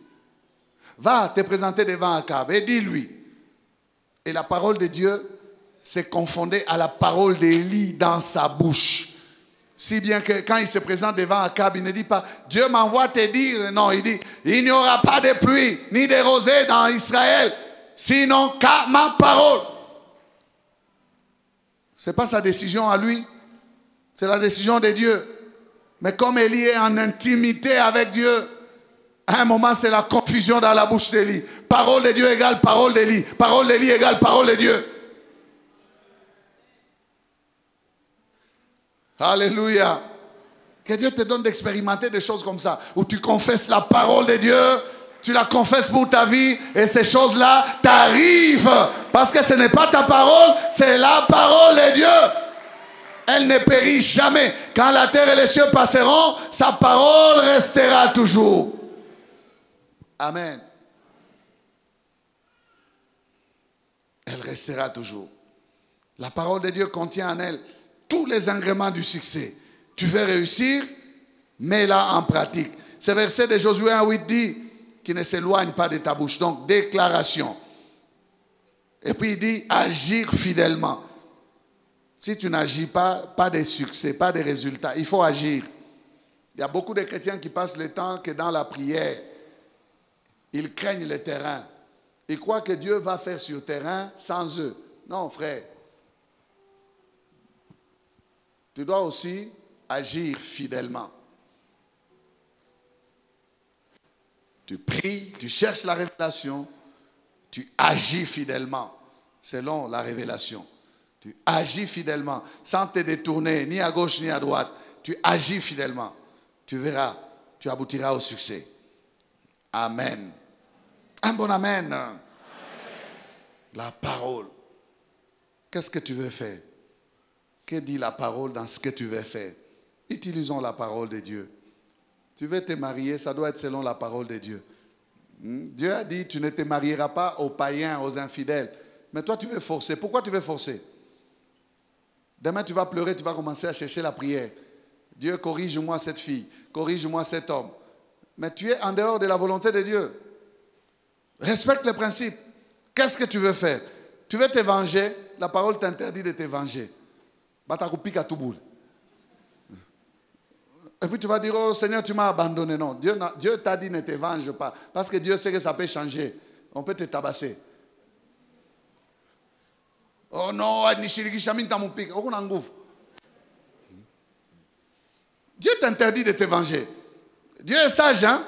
Va te présenter devant Akab et dis-lui. Et la parole de Dieu s'est confondée à la parole d'Élie dans sa bouche. Si bien que quand il se présente devant Akab, il ne dit pas « Dieu m'envoie te dire ». Non, il dit « Il n'y aura pas de pluie ni de rosée dans Israël, sinon qu'à ma parole ». Ce n'est pas sa décision à lui, c'est la décision de Dieu. Mais comme Élie est en intimité avec Dieu, à un moment, c'est la confusion dans la bouche d'Élie. Parole de Dieu égale parole d'Élie. Parole d'Élie égale parole de Dieu. Alléluia. Que Dieu te donne d'expérimenter des choses comme ça, où tu confesses la parole de Dieu, tu la confesses pour ta vie, et ces choses-là t'arrivent. Parce que ce n'est pas ta parole, c'est la parole de Dieu. Elle ne périt jamais. Quand la terre et les cieux passeront, sa parole restera toujours. Amen. Elle restera toujours. La parole de Dieu contient en elle tous les ingrédients du succès. Tu veux réussir, mets-la en pratique. Ce verset de Josué 1:8 dit qu'il ne s'éloigne pas de ta bouche. Donc, déclaration. Et puis il dit agir fidèlement. Si tu n'agis pas, pas de succès, pas de résultats. Il faut agir. Il y a beaucoup de chrétiens qui passent le temps que dans la prière. Ils craignent le terrain. Ils croient que Dieu va faire sur le terrain sans eux. Non, frère. Tu dois aussi agir fidèlement. Tu pries, tu cherches la révélation, tu agis fidèlement selon la révélation. Tu agis fidèlement sans te détourner ni à gauche ni à droite. Tu agis fidèlement. Tu verras, tu aboutiras au succès. Amen. Un bon amen. Amen. La parole. Qu'est-ce que tu veux faire? Que dit la parole dans ce que tu veux faire? Utilisons la parole de Dieu. Tu veux te marier, ça doit être selon la parole de Dieu. Dieu a dit, tu ne te marieras pas aux païens, aux infidèles. Mais toi, tu veux forcer. Pourquoi tu veux forcer? Demain, tu vas pleurer, tu vas commencer à chercher la prière. Dieu, corrige-moi cette fille, corrige-moi cet homme. Mais tu es en dehors de la volonté de Dieu. Respecte les principes. Qu'est-ce que tu veux faire? Tu veux te venger? La parole t'interdit de te venger. Et puis tu vas dire, oh Seigneur, tu m'as abandonné. Non, Dieu t'a dit ne te venge pas. Parce que Dieu sait que ça peut changer. On peut te tabasser. Oh non, Dieu t'interdit de te venger. Dieu est sage, hein?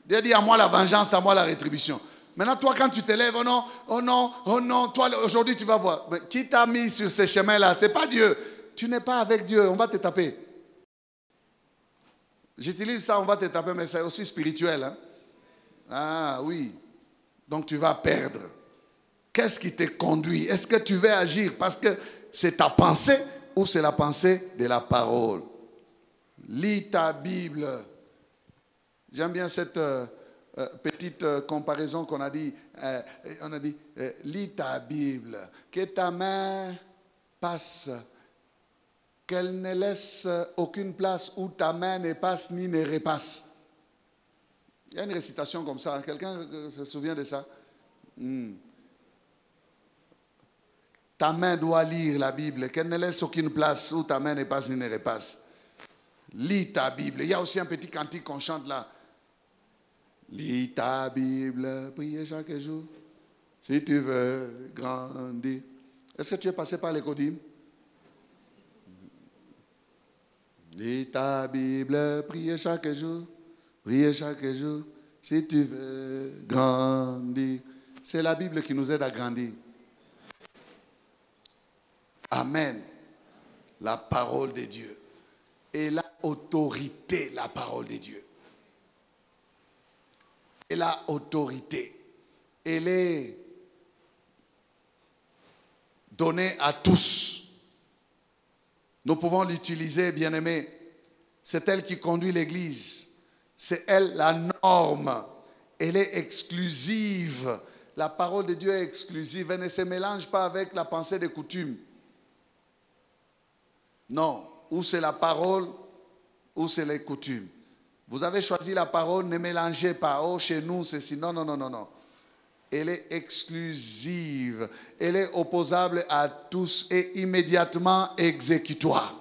Dieu dit à moi la vengeance, à moi la rétribution. Maintenant, toi, quand tu te lèves, oh non, oh non, oh non, toi, aujourd'hui, tu vas voir. Mais qui t'a mis sur ces chemins-là? Ce n'est pas Dieu. Tu n'es pas avec Dieu, on va te taper. J'utilise ça, on va te taper, mais c'est aussi spirituel. Hein? Ah oui. Donc, tu vas perdre. Qu'est-ce qui te conduit? Est-ce que tu veux agir parce que c'est ta pensée ou c'est la pensée de la parole? Lis ta Bible. J'aime bien cette petite comparaison qu'on a dit. On a dit, lis ta Bible. Que ta main passe. Qu'elle ne laisse aucune place où ta main ne passe ni ne repasse. Il y a une récitation comme ça. Quelqu'un se souvient de ça? Ta main doit lire la Bible. Qu'elle ne laisse aucune place où ta main ne passe ni ne repasse. Lis ta Bible. Il y a aussi un petit cantique qu'on chante là. Lis ta Bible, priez chaque jour, si tu veux grandir. Est-ce que tu es passé par les Codim? Lis ta Bible, priez chaque jour, si tu veux grandir. C'est la Bible qui nous aide à grandir. Amen. La parole de Dieu. Et la autorité, la parole de Dieu. Et la autorité, elle est donnée à tous. Nous pouvons l'utiliser, bien-aimés. C'est elle qui conduit l'Église. C'est elle la norme. Elle est exclusive. La parole de Dieu est exclusive. Elle ne se mélange pas avec la pensée des coutumes. Non. Ou c'est la parole, ou c'est les coutumes. Vous avez choisi la parole, ne mélangez pas. Oh, chez nous, c'est si. Non, non, non, non, non. Elle est exclusive. Elle est opposable à tous et immédiatement exécutoire.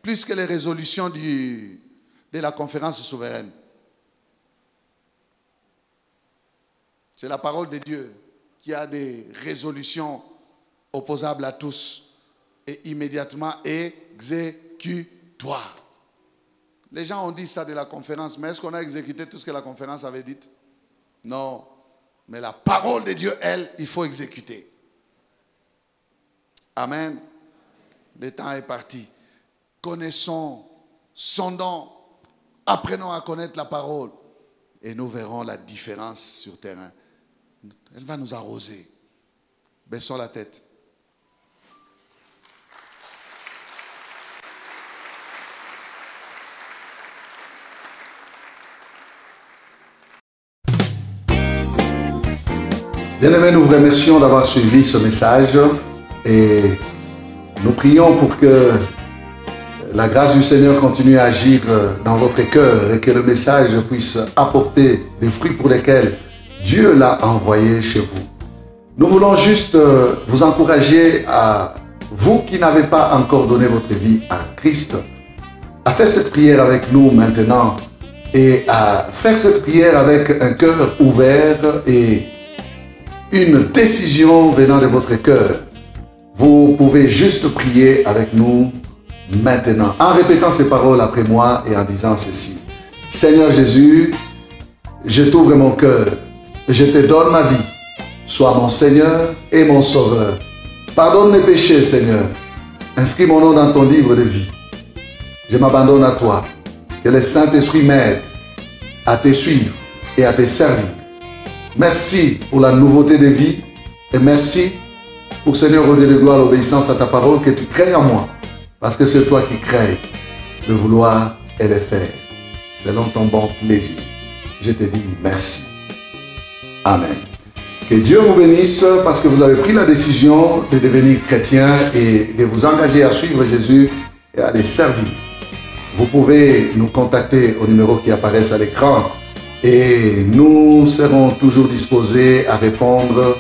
Plus que les résolutions de la conférence souveraine. C'est la parole de Dieu qui a des résolutions opposables à tous et immédiatement exécutoire. Les gens ont dit ça de la conférence, mais est-ce qu'on a exécuté tout ce que la conférence avait dit? Non. Mais la parole de Dieu, elle, il faut exécuter. Amen. Le temps est parti. Connaissons, sondons, apprenons à connaître la parole et nous verrons la différence sur terrain. Elle va nous arroser. Baissons la tête. Bien-aimés, nous vous remercions d'avoir suivi ce message et nous prions pour que la grâce du Seigneur continue à agir dans votre cœur et que le message puisse apporter des fruits pour lesquels Dieu l'a envoyé chez vous. Nous voulons juste vous encourager à vous qui n'avez pas encore donné votre vie à Christ à faire cette prière avec nous maintenant et à faire cette prière avec un cœur ouvert et une décision venant de votre cœur. Vous pouvez juste prier avec nous maintenant en répétant ces paroles après moi et en disant ceci. Seigneur Jésus, je t'ouvre mon cœur, je te donne ma vie. Sois mon Seigneur et mon Sauveur. Pardonne mes péchés, Seigneur. Inscris mon nom dans ton livre de vie. Je m'abandonne à toi. Que le Saint-Esprit m'aide à te suivre et à te servir. Merci pour la nouveauté de vie et merci pour, Seigneur, au Dieu de gloire, l'obéissance à ta parole que tu crées en moi. Parce que c'est toi qui crées le vouloir et le faire selon ton bon plaisir. Je te dis merci. Amen. Que Dieu vous bénisse parce que vous avez pris la décision de devenir chrétien et de vous engager à suivre Jésus et à les servir. Vous pouvez nous contacter au numéro qui apparaît à l'écran et nous serons toujours disposés à répondre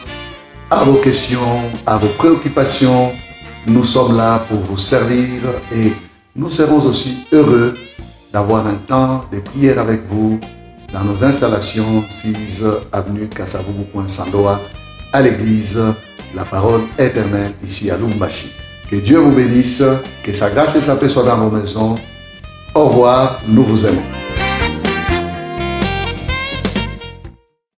à vos questions, à vos préoccupations. Nous sommes là pour vous servir et nous serons aussi heureux d'avoir un temps de prière avec vous dans nos installations 6 avenue Kasavubu, Sandoa, à l'église La Parole Éternelle, ici à Lubumbashi. Que Dieu vous bénisse, que sa grâce et sa paix soient dans vos maisons. Au revoir, nous vous aimons.